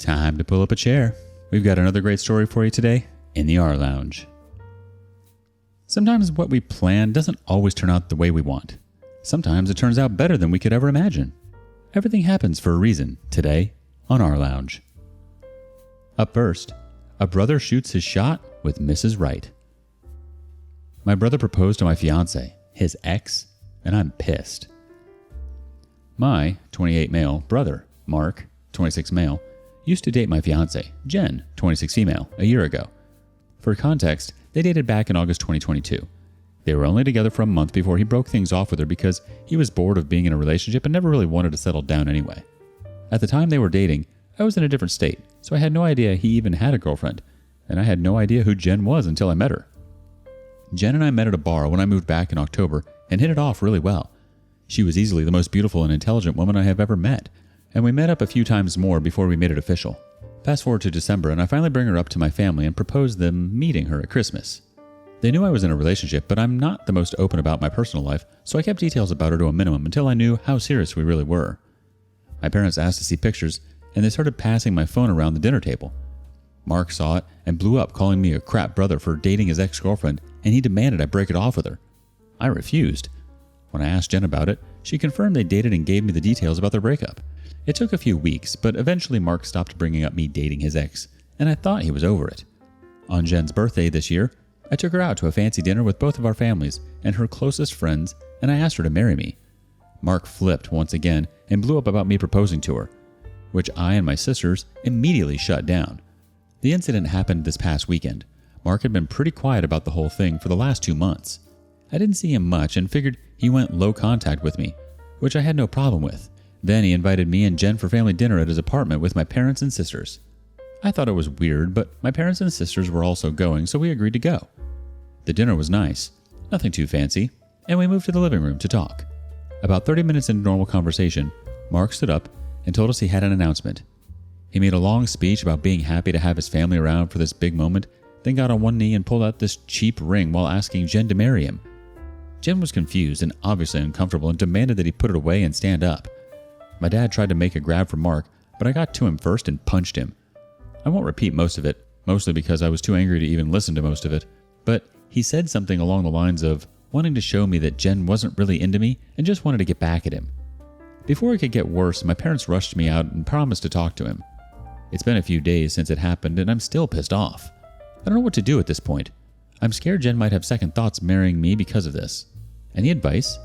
Time to pull up a chair. We've got another great story for you today in the rLounge. Sometimes what we plan doesn't always turn out the way we want. Sometimes it turns out better than we could ever imagine. Everything happens for a reason today on rLounge. Up first, a brother shoots his shot with Mrs. Right. My brother proposed to my fiancé, his ex, and I'm pissed. My 28 male brother, Mark, 26 male, used to date my fiancée, Jen, 26 female, a year ago. For context, they dated back in August 2022. They were only together for a month before he broke things off with her because he was bored of being in a relationship and never really wanted to settle down anyway. At the time they were dating, I was in a different state, so I had no idea he even had a girlfriend, and I had no idea who Jen was until I met her. Jen and I met at a bar when I moved back in October and hit it off really well. She was easily the most beautiful and intelligent woman I have ever met, and we met up a few times more before we made it official. Fast forward to December, and I finally bring her up to my family and propose them meeting her at Christmas. They knew I was in a relationship, but I'm not the most open about my personal life, so I kept details about her to a minimum until I knew how serious we really were. My parents asked to see pictures, and they started passing my phone around the dinner table. Mark saw it and blew up, calling me a crap brother for dating his ex-girlfriend, and he demanded I break it off with her. I refused. When I asked Jen about it, she confirmed they dated and gave me the details about their breakup. It took a few weeks, but eventually Mark stopped bringing up me dating his ex, and I thought he was over it. On Jen's birthday this year, I took her out to a fancy dinner with both of our families and her closest friends, and I asked her to marry me. Mark flipped once again and blew up about me proposing to her, which I and my sisters immediately shut down. The incident happened this past weekend. Mark had been pretty quiet about the whole thing for the last 2 months. I didn't see him much and figured he went low contact with me, which I had no problem with. Then he invited me and Jen for family dinner at his apartment with my parents and sisters. I thought it was weird, but my parents and sisters were also going, so we agreed to go. The dinner was nice, nothing too fancy, and we moved to the living room to talk. About 30 minutes into normal conversation, Mark stood up and told us he had an announcement. He made a long speech about being happy to have his family around for this big moment, then got on one knee and pulled out this cheap ring while asking Jen to marry him. Jen was confused and obviously uncomfortable and demanded that he put it away and stand up. My dad tried to make a grab for Mark, but I got to him first and punched him. I won't repeat most of it, mostly because I was too angry to even listen to most of it, but he said something along the lines of wanting to show me that Jen wasn't really into me and just wanted to get back at him. Before it could get worse, my parents rushed me out and promised to talk to him. It's been a few days since it happened and I'm still pissed off. I don't know what to do at this point. I'm scared Jen might have second thoughts marrying me because of this. Any advice?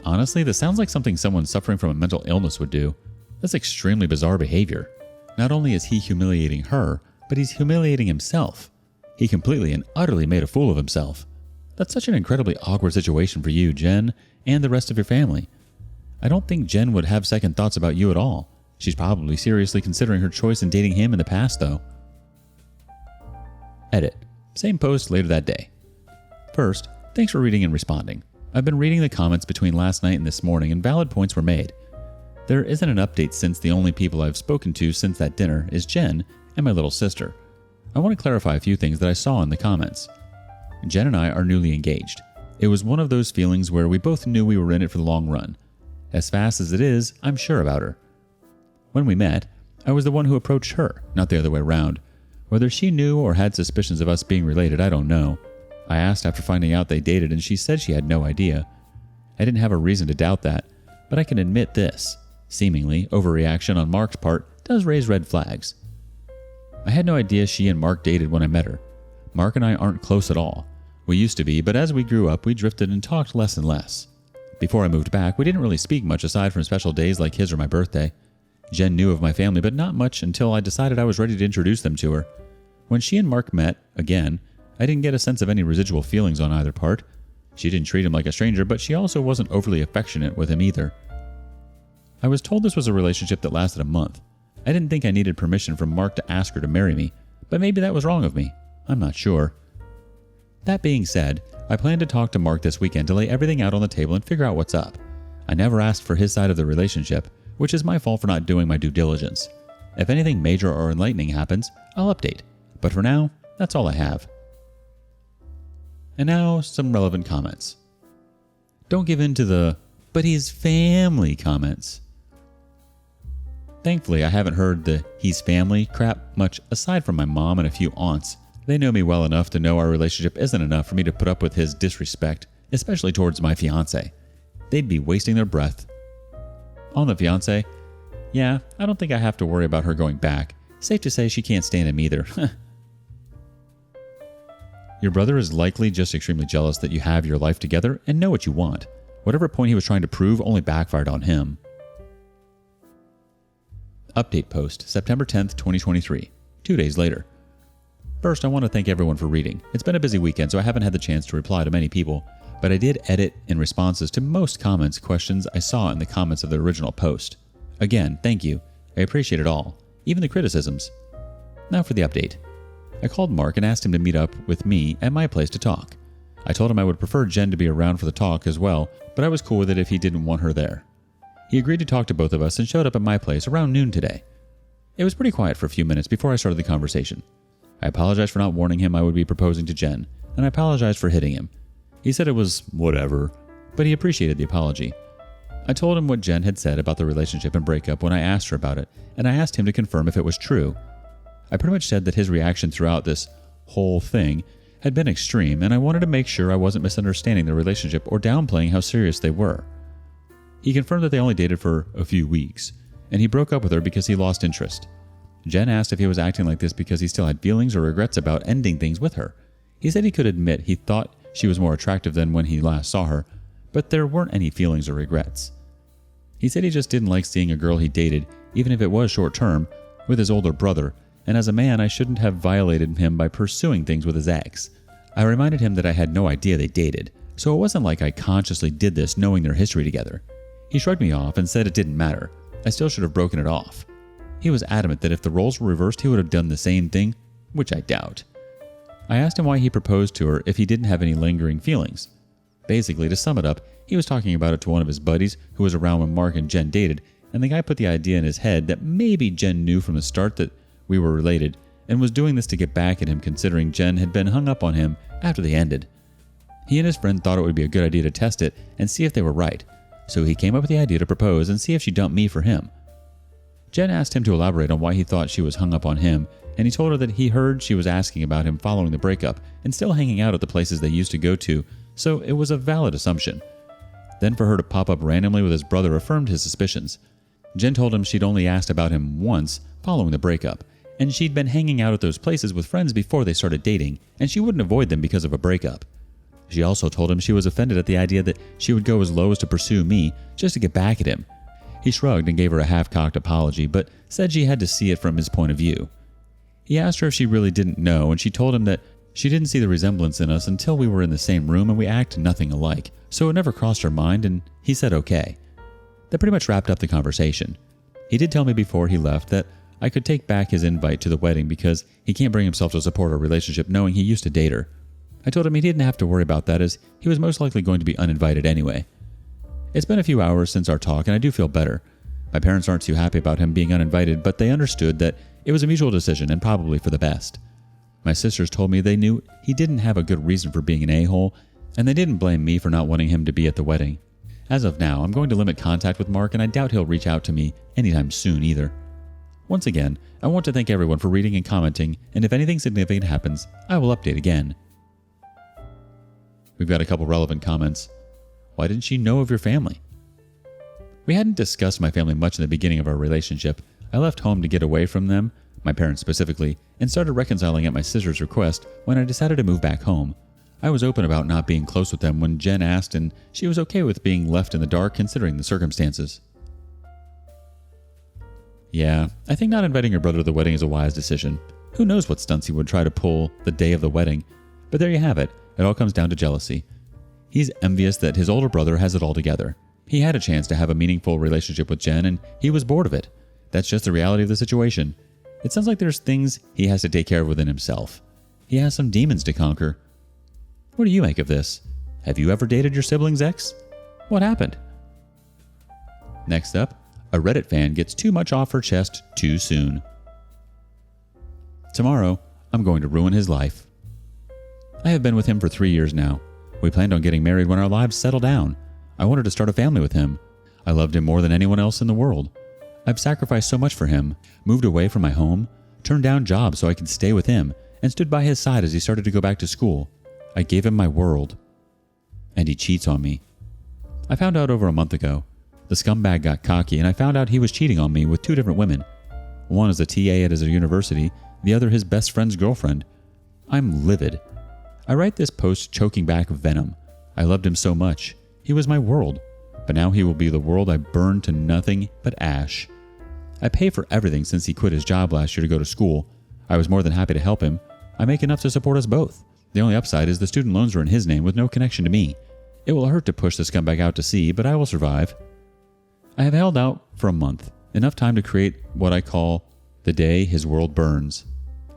Honestly, this sounds like something someone suffering from a mental illness would do. That's extremely bizarre behavior. Not only is he humiliating her, but he's humiliating himself. He completely and utterly made a fool of himself. That's such an incredibly awkward situation for you, Jen, and the rest of your family. I don't think Jen would have second thoughts about you at all. She's probably seriously considering her choice in dating him in the past, though. Edit. Same post later that day. First, thanks for reading and responding. I've been reading the comments between last night and this morning, and valid points were made. There isn't an update since the only people I've spoken to since that dinner is Jen and my little sister. I want to clarify a few things that I saw in the comments. Jen and I are newly engaged. It was one of those feelings where we both knew we were in it for the long run. As fast as it is, I'm sure about her. When we met, I was the one who approached her, not the other way around. Whether she knew or had suspicions of us being related, I don't know. I asked after finding out they dated and she said she had no idea. I didn't have a reason to doubt that, but I can admit this. Seemingly, overreaction on Mark's part does raise red flags. I had no idea she and Mark dated when I met her. Mark and I aren't close at all. We used to be, but as we grew up, we drifted and talked less and less. Before I moved back, we didn't really speak much aside from special days like his or my birthday. Jen knew of my family, but not much until I decided I was ready to introduce them to her. When she and Mark met, again, I didn't get a sense of any residual feelings on either part. She didn't treat him like a stranger, but she also wasn't overly affectionate with him either. I was told this was a relationship that lasted a month. I didn't think I needed permission from Mark to ask her to marry me, but maybe that was wrong of me. I'm not sure. That being said, I plan to talk to Mark this weekend to lay everything out on the table and figure out what's up. I never asked for his side of the relationship, which is my fault for not doing my due diligence. If anything major or enlightening happens, I'll update. But for now, that's all I have. And now, some relevant comments. Don't give in to the, but he's family comments. Thankfully, I haven't heard the he's family crap much aside from my mom and a few aunts. They know me well enough to know our relationship isn't enough for me to put up with his disrespect, especially towards my fiancé. They'd be wasting their breath. On the fiancé, yeah, I don't think I have to worry about her going back. Safe to say she can't stand him either. Your brother is likely just extremely jealous that you have your life together and know what you want. Whatever point he was trying to prove only backfired on him. Update post, September 10th, 2023. 2 days later. First, I want to thank everyone for reading. It's been a busy weekend, so I haven't had the chance to reply to many people, but I did edit in responses to most questions I saw in the comments of the original post. Again, thank you. I appreciate it all, even the criticisms. Now for the update. I called Mark and asked him to meet up with me at my place to talk. I told him I would prefer Jen to be around for the talk as well, but I was cool with it if he didn't want her there. He agreed to talk to both of us and showed up at my place around noon today. It was pretty quiet for a few minutes before I started the conversation. I apologized for not warning him I would be proposing to Jen, and I apologized for hitting him. He said it was whatever, but he appreciated the apology. I told him what Jen had said about the relationship and breakup when I asked her about it, and I asked him to confirm if it was true. I pretty much said that his reaction throughout this whole thing had been extreme, and I wanted to make sure I wasn't misunderstanding the relationship or downplaying how serious they were. He confirmed that they only dated for a few weeks, and he broke up with her because he lost interest. Jen asked if he was acting like this because he still had feelings or regrets about ending things with her. He said he could admit he thought she was more attractive than when he last saw her, but there weren't any feelings or regrets. He said he just didn't like seeing a girl he dated, even if it was short-term, with his older brother, and as a man I shouldn't have violated him by pursuing things with his ex. I reminded him that I had no idea they dated, so it wasn't like I consciously did this knowing their history together. He shrugged me off and said it didn't matter. I still should have broken it off. He was adamant that if the roles were reversed he would have done the same thing, which I doubt. I asked him why he proposed to her if he didn't have any lingering feelings. Basically, to sum it up, he was talking about it to one of his buddies who was around when Mark and Jen dated, and the guy put the idea in his head that maybe Jen knew from the start that we were related and was doing this to get back at him considering Jen had been hung up on him after they ended. He and his friend thought it would be a good idea to test it and see if they were right, so he came up with the idea to propose and see if she dumped me for him. Jen asked him to elaborate on why he thought she was hung up on him, and he told her that he heard she was asking about him following the breakup and still hanging out at the places they used to go to, so it was a valid assumption. Then for her to pop up randomly with his brother affirmed his suspicions. Jen told him she'd only asked about him once following the breakup, and she'd been hanging out at those places with friends before they started dating, and she wouldn't avoid them because of a breakup. She also told him she was offended at the idea that she would go as low as to pursue me just to get back at him. He shrugged and gave her a half-cocked apology, but said she had to see it from his point of view. He asked her if she really didn't know, and she told him that she didn't see the resemblance in us until we were in the same room and we acted nothing alike, so it never crossed her mind, and he said okay. That pretty much wrapped up the conversation. He did tell me before he left that I could take back his invite to the wedding because he can't bring himself to support our relationship knowing he used to date her. I told him he didn't have to worry about that as he was most likely going to be uninvited anyway. It's been a few hours since our talk and I do feel better. My parents aren't too happy about him being uninvited, but they understood that it was a mutual decision and probably for the best. My sisters told me they knew he didn't have a good reason for being an a-hole, and they didn't blame me for not wanting him to be at the wedding. As of now, I'm going to limit contact with Mark and I doubt he'll reach out to me anytime soon either. Once again, I want to thank everyone for reading and commenting, and if anything significant happens, I will update again. We've got a couple relevant comments. Why didn't she know of your family? We hadn't discussed my family much in the beginning of our relationship. I left home to get away from them, my parents specifically, and started reconciling at my sister's request when I decided to move back home. I was open about not being close with them when Jen asked, and she was okay with being left in the dark considering the circumstances. Yeah, I think not inviting your brother to the wedding is a wise decision. Who knows what stunts he would try to pull the day of the wedding, but there you have it. It all comes down to jealousy. He's envious that his older brother has it all together. He had a chance to have a meaningful relationship with Jen, and he was bored of it. That's just the reality of the situation. It sounds like there's things he has to take care of within himself. He has some demons to conquer. What do you make of this? Have you ever dated your sibling's ex? What happened? Next up, a Reddit fan gets too much off her chest too soon. Tomorrow, I'm going to ruin his life. I have been with him for 3 years now. We planned on getting married when our lives settle down. I wanted to start a family with him. I loved him more than anyone else in the world. I've sacrificed so much for him, moved away from my home, turned down jobs so I could stay with him, and stood by his side as he started to go back to school. I gave him my world. And he cheats on me. I found out over a month ago. The scumbag got cocky, and I found out he was cheating on me with 2 different women. One is a TA at his university, the other his best friend's girlfriend. I'm livid. I write this post choking back venom. I loved him so much. He was my world. But now he will be the world I burned to nothing but ash. I pay for everything since he quit his job last year to go to school. I was more than happy to help him. I make enough to support us both. The only upside is the student loans are in his name with no connection to me. It will hurt to push the scumbag out to sea, but I will survive. I have held out for a month, enough time to create what I call the day his world burns.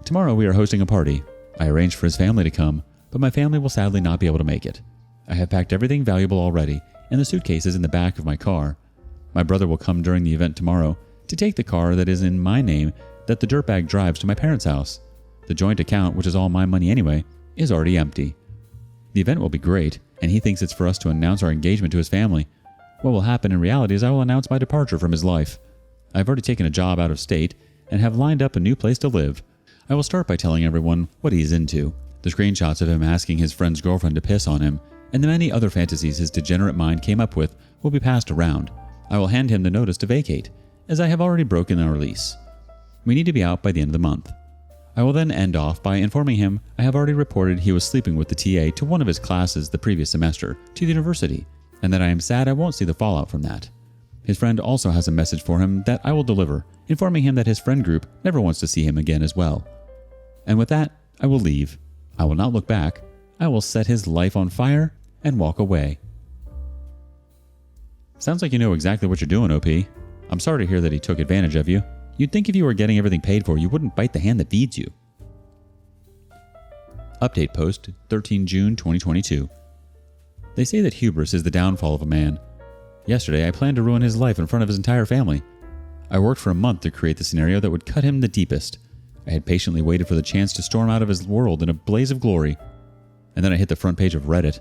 Tomorrow we are hosting a party. I arranged for his family to come, but my family will sadly not be able to make it. I have packed everything valuable already, and the suitcase is in the back of my car. My brother will come during the event tomorrow to take the car that is in my name that the dirtbag drives to my parents' house. The joint account, which is all my money anyway, is already empty. The event will be great, and he thinks it's for us to announce our engagement to his family. What will happen in reality is I will announce my departure from his life. I've already taken a job out of state and have lined up a new place to live. I will start by telling everyone what he's into, the screenshots of him asking his friend's girlfriend to piss on him, and the many other fantasies his degenerate mind came up with will be passed around. I will hand him the notice to vacate, as I have already broken our lease. We need to be out by the end of the month. I will then end off by informing him I have already reported he was sleeping with the TA to one of his classes the previous semester to the university, and that I am sad I won't see the fallout from that. His friend also has a message for him that I will deliver, informing him that his friend group never wants to see him again as well. And with that, I will leave. I will not look back. I will set his life on fire and walk away. Sounds like you know exactly what you're doing, OP. I'm sorry to hear that he took advantage of you. You'd think if you were getting everything paid for, you wouldn't bite the hand that feeds you. Update post, 13 June 2022. They say that hubris is the downfall of a man. Yesterday, I planned to ruin his life in front of his entire family. I worked for a month to create the scenario that would cut him the deepest. I had patiently waited for the chance to storm out of his world in a blaze of glory. And then I hit the front page of Reddit.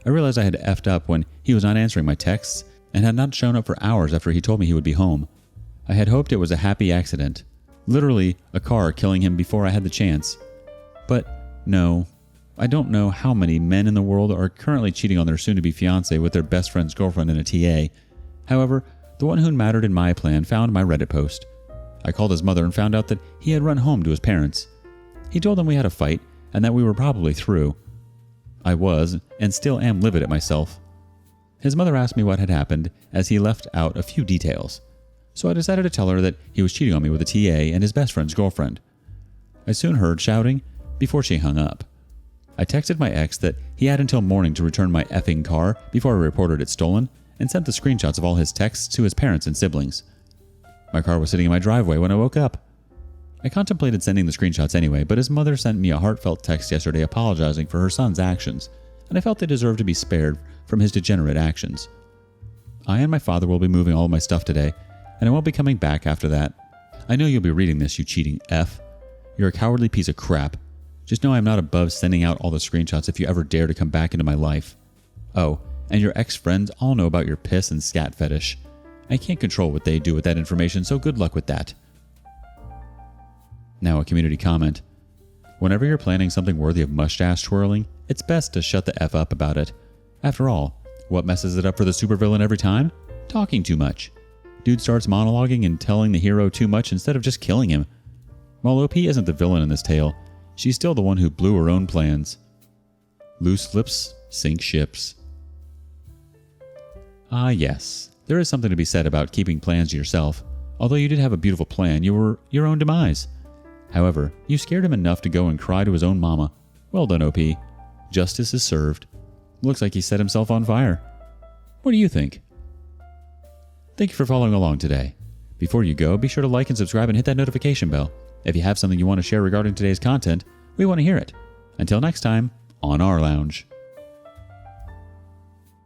I realized I had effed up when he was not answering my texts and had not shown up for hours after he told me he would be home. I had hoped it was a happy accident. Literally, a car killing him before I had the chance. But no, I don't know how many men in the world are currently cheating on their soon-to-be fiancé with their best friend's girlfriend and a TA. However, the one who mattered in my plan found my Reddit post. I called his mother and found out that he had run home to his parents. He told them we had a fight and that we were probably through. I was, and still am, livid at myself. His mother asked me what had happened as he left out a few details. So I decided to tell her that he was cheating on me with a TA and his best friend's girlfriend. I soon heard shouting before she hung up. I texted my ex that he had until morning to return my effing car before I reported it stolen, and sent the screenshots of all his texts to his parents and siblings. My car was sitting in my driveway when I woke up. I contemplated sending the screenshots anyway, but his mother sent me a heartfelt text yesterday apologizing for her son's actions, and I felt they deserved to be spared from his degenerate actions. I and my father will be moving all of my stuff today, and I won't be coming back after that. I know you'll be reading this, you cheating F. You're a cowardly piece of crap. Just know I'm not above sending out all the screenshots if you ever dare to come back into my life. Oh, and your ex-friends all know about your piss and scat fetish. I can't control what they do with that information, so good luck with that. Now a community comment. Whenever you're planning something worthy of mustache twirling, it's best to shut the F up about it. After all, what messes it up for the supervillain every time? Talking too much. Dude starts monologuing and telling the hero too much instead of just killing him. While OP isn't the villain in this tale, she's still the one who blew her own plans. Loose lips sink ships. Ah yes, there is something to be said about keeping plans to yourself. Although you did have a beautiful plan, you were your own demise. However, you scared him enough to go and cry to his own mama. Well done, OP. Justice is served. Looks like he set himself on fire. What do you think? Thank you for following along today. Before you go, be sure to like and subscribe and hit that notification bell. If you have something you want to share regarding today's content, we want to hear it. Until next time, on rLounge.